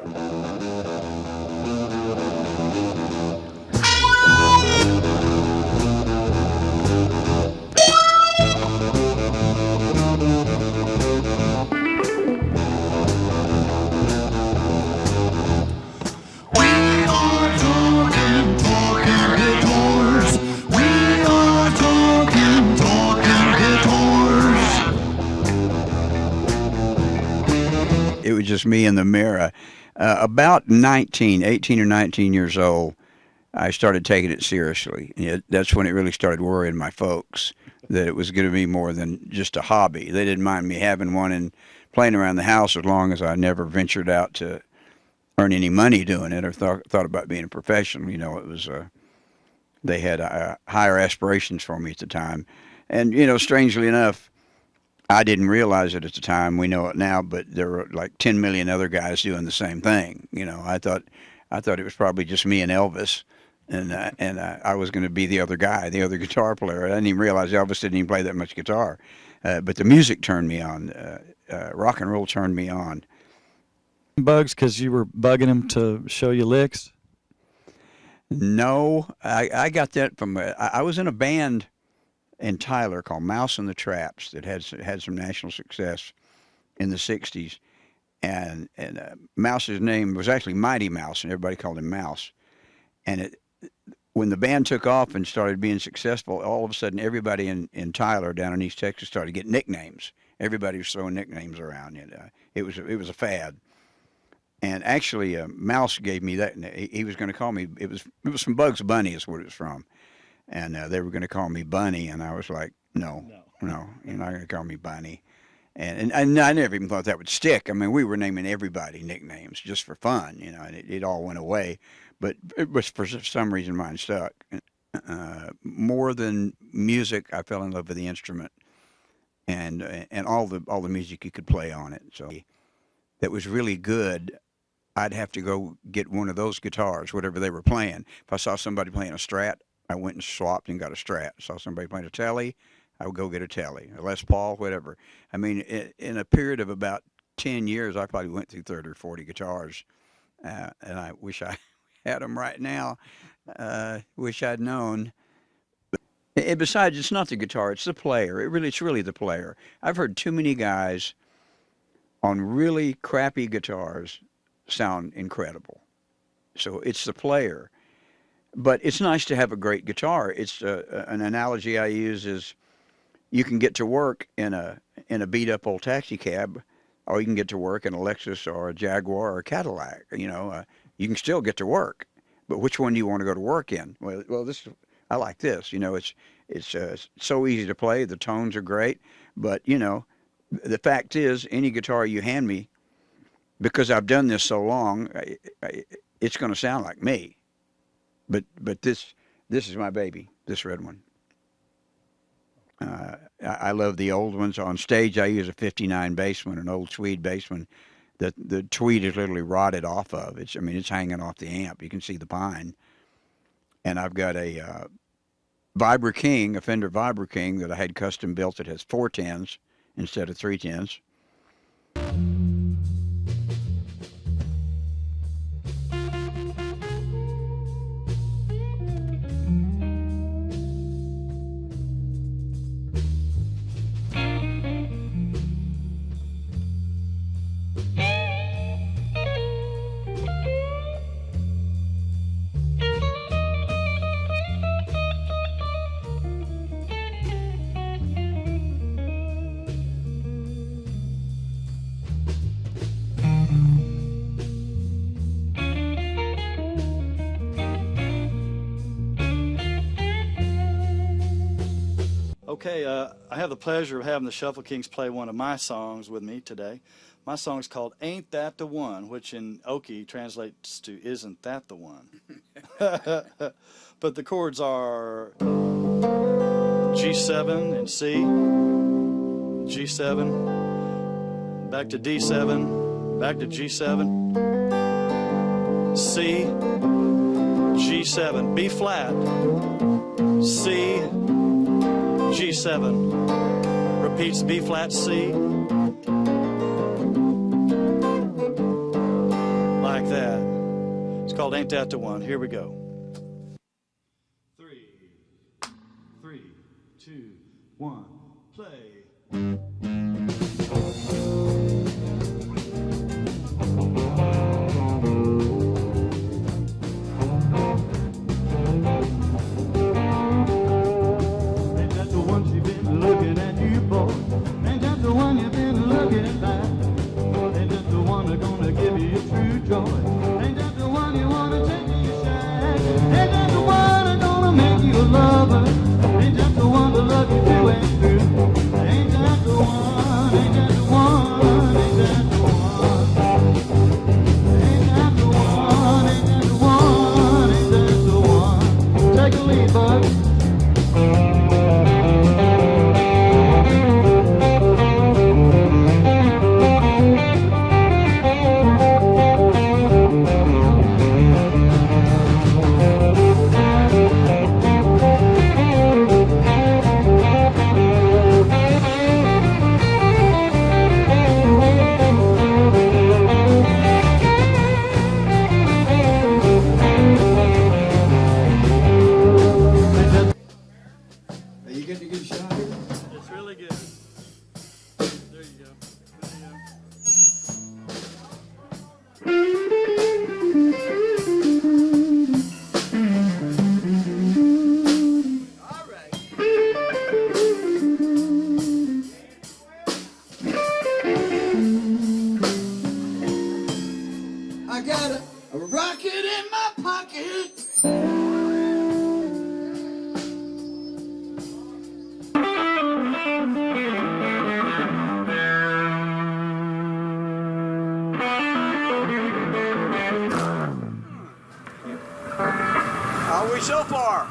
It was just me in the mirror. About 19, 18 or 19 years old, I started taking it seriously. That's when it really started worrying my folks that it was going to be more than just a hobby. They didn't mind me having one and playing around the house as long as I never ventured out to earn any money doing it or thought about being a professional. It was they had higher aspirations for me at the time. And, strangely enough, I didn't realize it at the time. We know it now, but there were like 10 million other guys doing the same thing. I thought it was probably just me and Elvis, and I was going to be the other guy, the other guitar player. I didn't even realize Elvis didn't even play that much guitar. But the music turned me on. Rock and roll turned me on. Bugs because you were bugging him to show you licks? No, I got that from I was in a band in Tyler called Mouse and the Traps that had some national success in the 60s. And Mouse's name was actually Mighty Mouse, and everybody called him Mouse. And when the band took off and started being successful, all of a sudden everybody in Tyler down in East Texas started getting nicknames. Everybody was throwing nicknames around. It was a fad. And actually, Mouse gave me that. He was going to call me. It was from Bugs Bunny is what it was from. And they were going to call me Bunny, and I was like, no, you're not going to call me Bunny. And I never even thought that would stick. I mean, we were naming everybody nicknames just for fun, and it all went away. But it was for some reason mine stuck. More than music, I fell in love with the instrument and all the music you could play on it. So that was really good. I'd have to go get one of those guitars, whatever they were playing. If I saw somebody playing a Strat, I went and swapped and got a Strat. Saw somebody playing a Telly, I would go get a Telly, a Les Paul, whatever. I mean, in a period of about 10 years, I probably went through 30 or 40 guitars, and I wish I had them right now. Wish I'd known. And besides, it's not the guitar; it's the player. It's really the player. I've heard too many guys on really crappy guitars sound incredible. So it's the player. But it's nice to have a great guitar. It's an analogy I use is you can get to work in a beat up old taxi cab, or you can get to work in a Lexus or a Jaguar or a Cadillac. You can still get to work. But which one do you want to go to work in? Well, I like this. It's so easy to play. The tones are great. But the fact is, any guitar you hand me, because I've done this so long, it's going to sound like me. But this is my baby, this red one. I love the old ones. On stage, I use a 59 Bassman, an old Tweed Bassman. The tweed is literally rotted off of. It's hanging off the amp. You can see the pine. And I've got a Vibra King, a Fender Vibra King that I had custom built that has 410s instead of 310s. Okay, I have the pleasure of having the Shuffle Kings play one of my songs with me today. My song's called Ain't That the One, which in Okie translates to Isn't That the One? But the chords are G7 and C, G7, back to D7, back to G7, C, G7, B flat, C, G7, repeats B flat C, like like that. It's called Ain't That the One. Here we go. 3, 2, 1, play. Ain't that the one she been looking at you for? Ain't that the one you've been looking at? Ain't that the one that's gonna give you true joy? Ain't that the one you wanna take to your shack? Ain't that the one that's gonna make you a lover? Ain't that the one to love you through and through? Ain't that the one? Ain't that the one? Ain't that the one? Ain't that the one? Ain't that the one? Ain't that the one? Take a lead, bud. Are you getting a good shot here? It's really good. There you go. There you go. All right. I got a rocket in my pocket. How are we so far?